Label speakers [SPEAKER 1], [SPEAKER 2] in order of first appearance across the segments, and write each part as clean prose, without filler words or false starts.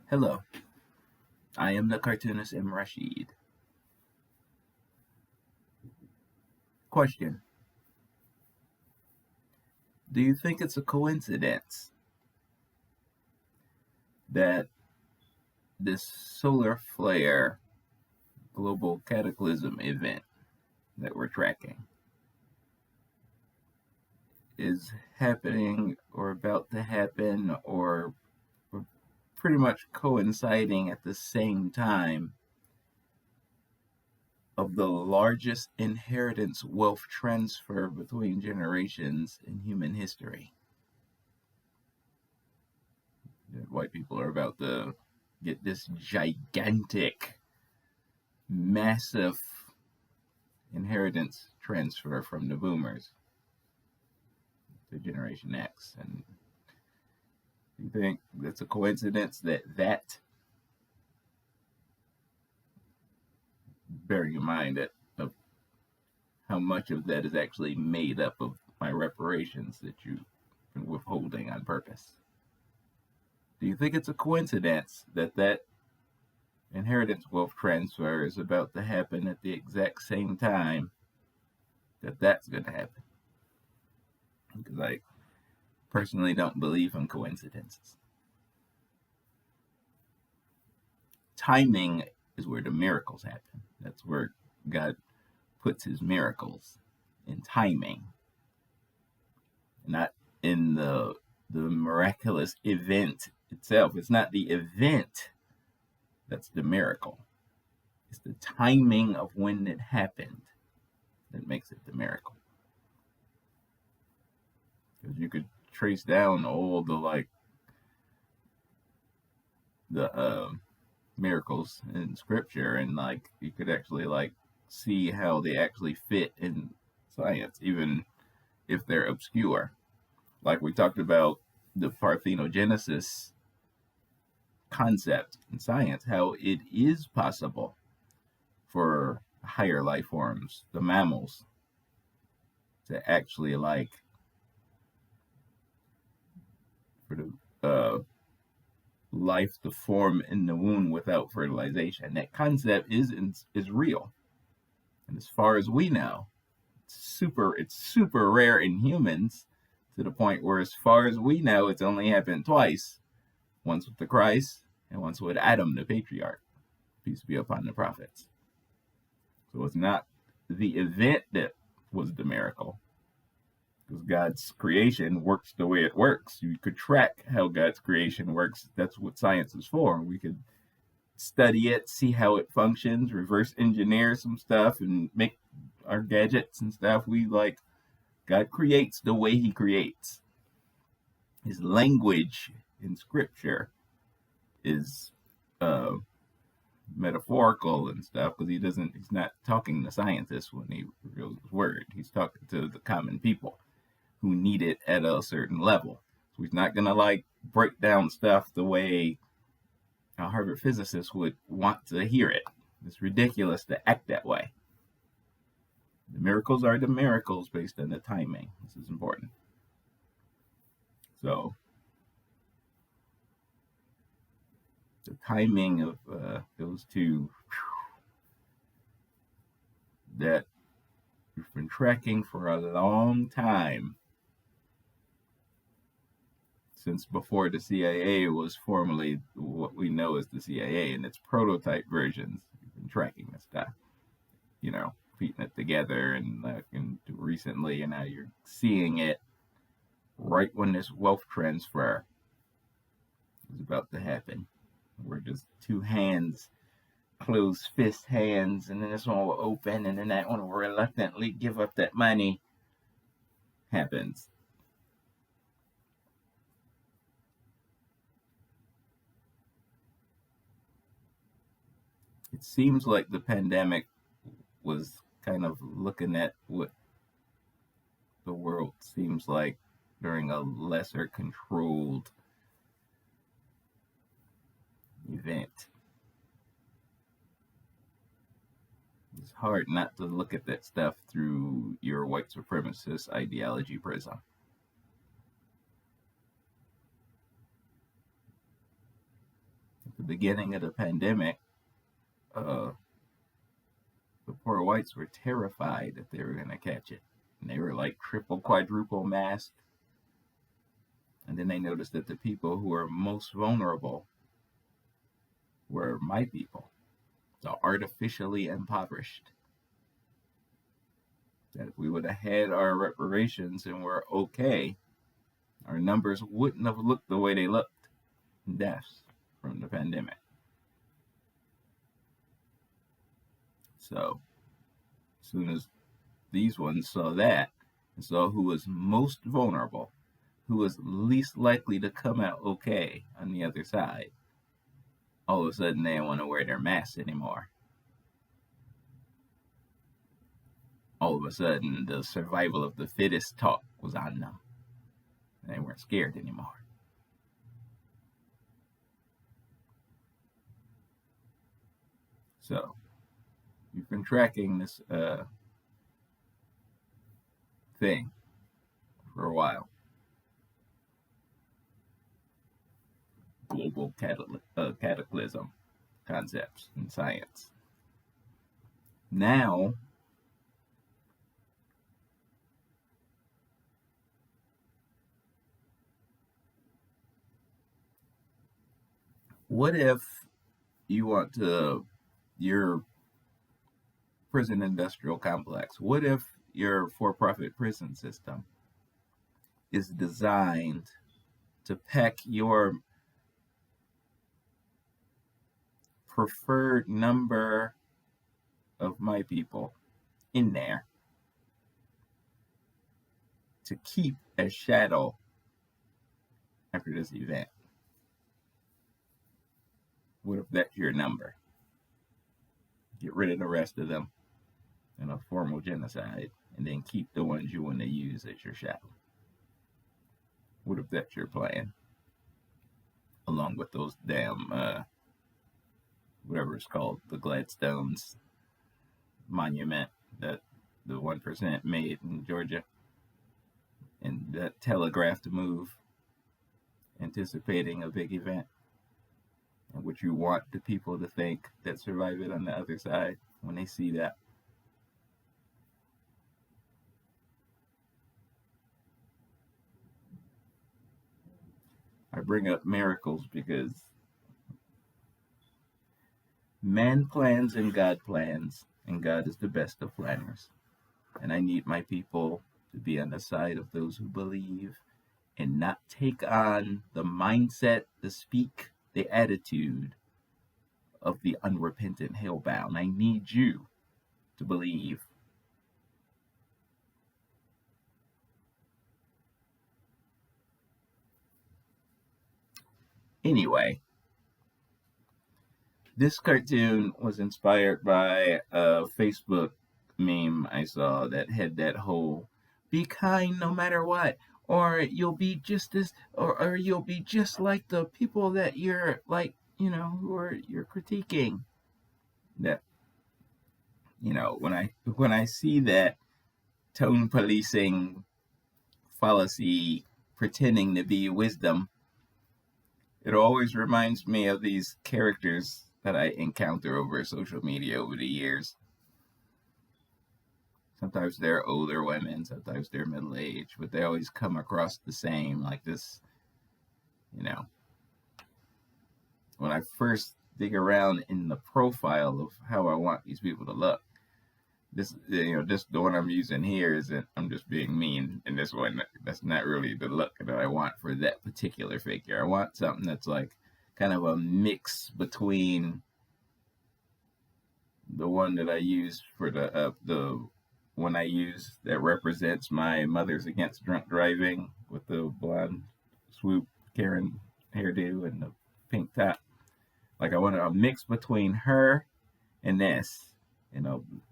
[SPEAKER 1] Hello, I am the cartoonist M. Rashid. Question: do you think it's a coincidence that this solar flare global cataclysm event that we're tracking is happening or about to happen or pretty much coinciding at the same time of the largest inheritance wealth transfer between generations in human history? White people are about to get this gigantic, massive inheritance transfer from the boomers to Generation X. And you think it's a coincidence that bearing in mind that of how much of that is actually made up of my reparations that you've been withholding on purpose? Do you think it's a coincidence that inheritance wealth transfer is about to happen at the exact same time that's going to happen? Because I personally don't believe in coincidences. Timing is where the miracles happen. That's where God puts his miracles, in timing, not in the miraculous event itself. It's not the event that's the miracle. It's the timing of when it happened that makes it the miracle. Because you could trace down all the miracles in scripture, and you could actually see how they actually fit in science, even if they're obscure. Like we talked about the parthenogenesis concept in science, how it is possible for higher life forms, the mammals, to actually for the life to form in the womb without fertilization. That concept is real, and as far as we know, it's super rare in humans, to the point where, as far as we know, it's only happened twice. Once with the Christ, and once with Adam, the patriarch. Peace be upon the prophets. So it's not the event that was the miracle, because God's creation works the way it works. You could track how God's creation works. That's what science is for. We could study it, see how it functions, reverse engineer some stuff, and make our gadgets and stuff. God creates the way he creates. His language in scripture is metaphorical and stuff, because he's not talking to scientists when he reveals his word. He's talking to the common people who need it at a certain level. So he's not gonna break down stuff the way a Harvard physicist would want to hear it. It's ridiculous to act that way. The miracles are the miracles based on the timing. This is important. So the timing of those two that we've been tracking for a long time, since before the CIA was formally what we know as the CIA, and its prototype versions. We've been tracking this stuff, piecing it together, and recently, and now you're seeing it right when this wealth transfer is about to happen. We're just two hands, closed fist hands, and then this one will open, and then that one will reluctantly give up that money. Happens. It seems like the pandemic was kind of looking at what the world seems like during a lesser controlled event. It's hard not to look at that stuff through your white supremacist ideology prism. the beginning of the pandemic, the poor whites were terrified that they were going to catch it. And they were like triple, quadruple masked. And then they noticed that the people who were most vulnerable were my people, the artificially impoverished. That if we would have had our reparations and were okay, our numbers wouldn't have looked the way they looked in deaths from the pandemic. So, as soon as these ones saw that and saw who was most vulnerable, who was least likely to come out okay on the other side, all of a sudden they didn't want to wear their masks anymore. All of a sudden, the survival of the fittest talk was on them. They weren't scared anymore. So, you've been tracking this thing for a while. Global cataclysm concepts in science. Now, what if you want to, your prison industrial complex, what if your for-profit prison system is designed to pack your preferred number of my people in there to keep as shadow after this event? What if that's your number? Get rid of the rest of them in a formal genocide, and then keep the ones you want to use as your shadow. What if that's your plan? Along with those damn, whatever it's called, the Gladstones monument that the 1% made in Georgia, and that telegraphed move, anticipating a big event, and what you want the people to think that survive it on the other side when they see that. I bring up miracles because man plans and God plans, and God is the best of planners. And I need my people to be on the side of those who believe and not take on the mindset, the speak, the attitude of the unrepentant hellbound. I need you to believe. Anyway, this cartoon was inspired by a Facebook meme I saw that had that whole "be kind no matter what," or you'll be just as, or you'll be just like the people that you're like, who you're critiquing. That, when I see that tone policing fallacy pretending to be wisdom, it always reminds me of these characters that I encounter over social media over the years. Sometimes they're older women, sometimes they're middle-aged, but they always come across the same, like this, when I first dig around in the profile of how I want these people to look, this the one I'm using here isn't, I'm just being mean, and this one, that's not really the look that I want for that particular figure. I want something that's like kind of a mix between the one that I use for the one I use that represents my Mothers Against Drunk Driving with the blonde swoop Karen hairdo and the pink top. Like, I want a mix between her and this,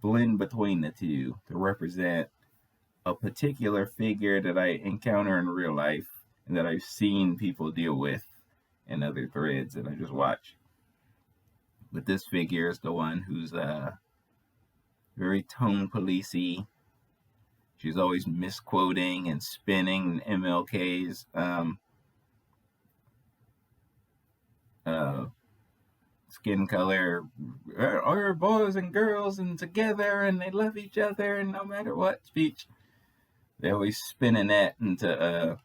[SPEAKER 1] blend between the two to represent a particular figure that I encounter in real life and that I've seen people deal with in other threads that I just watch. But this figure is the one who's very tone policey. She's always misquoting and spinning MLK's skin color, or boys and girls and together and they love each other and no matter what speech. They always spinning that into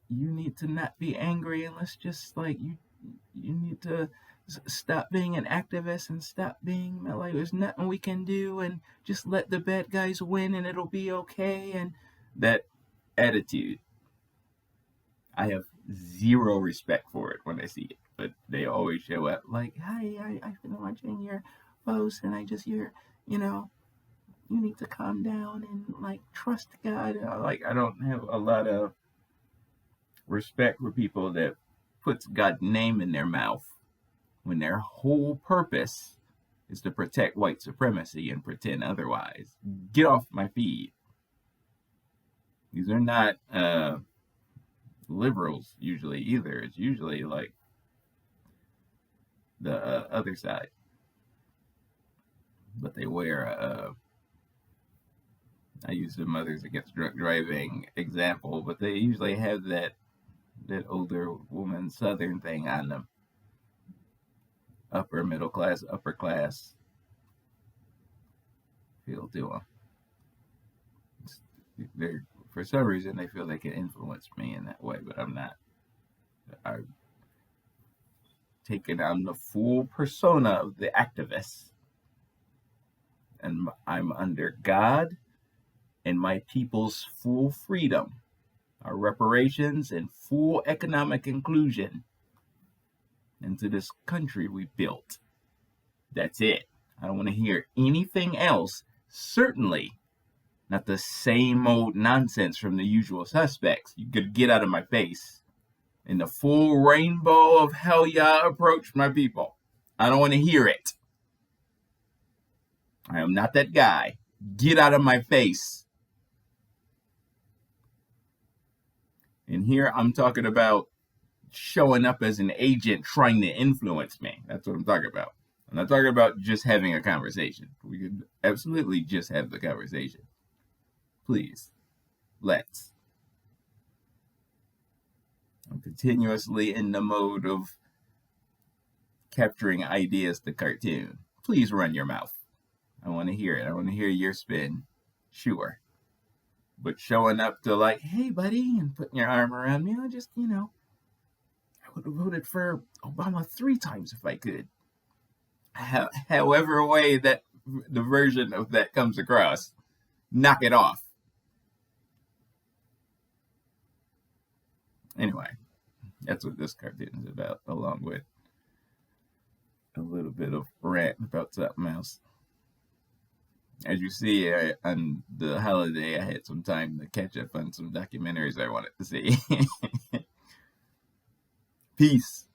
[SPEAKER 1] you need to not be angry and let's just like you need to stop being an activist and stop being like there's nothing we can do and just let the bad guys win and it'll be okay. And that attitude, I have zero respect for it when I see it, but they always show up like, hi, I've been watching your post and I just you know, you need to calm down and like trust God. Like I don't have a lot of respect for people that puts God's name in their mouth when their whole purpose is to protect white supremacy and pretend otherwise. Get off my feed. These are not liberals usually either. It's usually like the other side. But they wear I use the Mothers Against Drunk Driving example, but they usually have that older woman Southern thing on them. Upper middle class, upper class feel to them. They're, for some reason, they feel they can influence me in that way, but I'm not. I've taken on the full persona of the activist, and I'm under God and my people's full freedom, our reparations, and full economic inclusion into this country we built. That's it. I don't want to hear anything else. Certainly not the same old nonsense from the usual suspects. You could get out of my face. In the full rainbow of hell y'all approach my people. I don't want to hear it. I am not that guy. Get out of my face. And here I'm talking about showing up as an agent trying to influence me. That's what I'm talking about. I'm not talking about just having a conversation. We could absolutely just have the conversation. Please, let's. I'm continuously in the mode of capturing ideas to cartoon. Please run your mouth. I want to hear it. I want to hear your spin. Sure. But showing up to like, hey, buddy, and putting your arm around me, I just, I would have voted for Obama 3 times if I could. However way that the version of that comes across, knock it off. Anyway, that's what this cartoon is about, along with a little bit of rant about something else. As you see, on the holiday, I had some time to catch up on some documentaries I wanted to see. Peace.